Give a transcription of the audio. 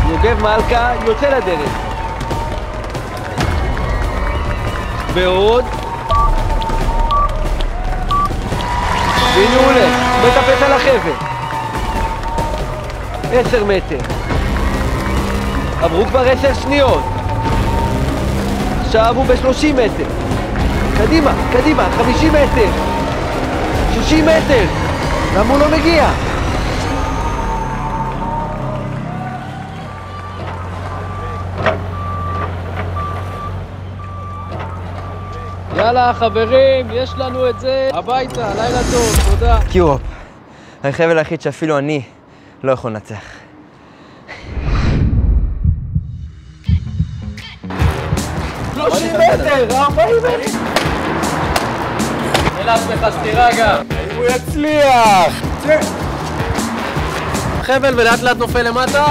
יוגב מלכה יוצא לדרך. ועוד. והנה הוא הולך, מטפס על החבל. 10 מטר. עברו כבר 10 שניות. עכשיו הוא ב-30 מטר. קדימה, קדימה, 50 מטר. 60 מטר. למה הוא לא מגיע? יאללה חברים, יש לנו את זה. הביתה, לילה טוב, תודה. קיורופ, החבל היחיד שאפילו אני לא יכול לנצח. 30 מטר, 40 מטר. תן לעצמך סתירה גם. אם הוא יצליח! חבל ולאט לאט נופל למטה.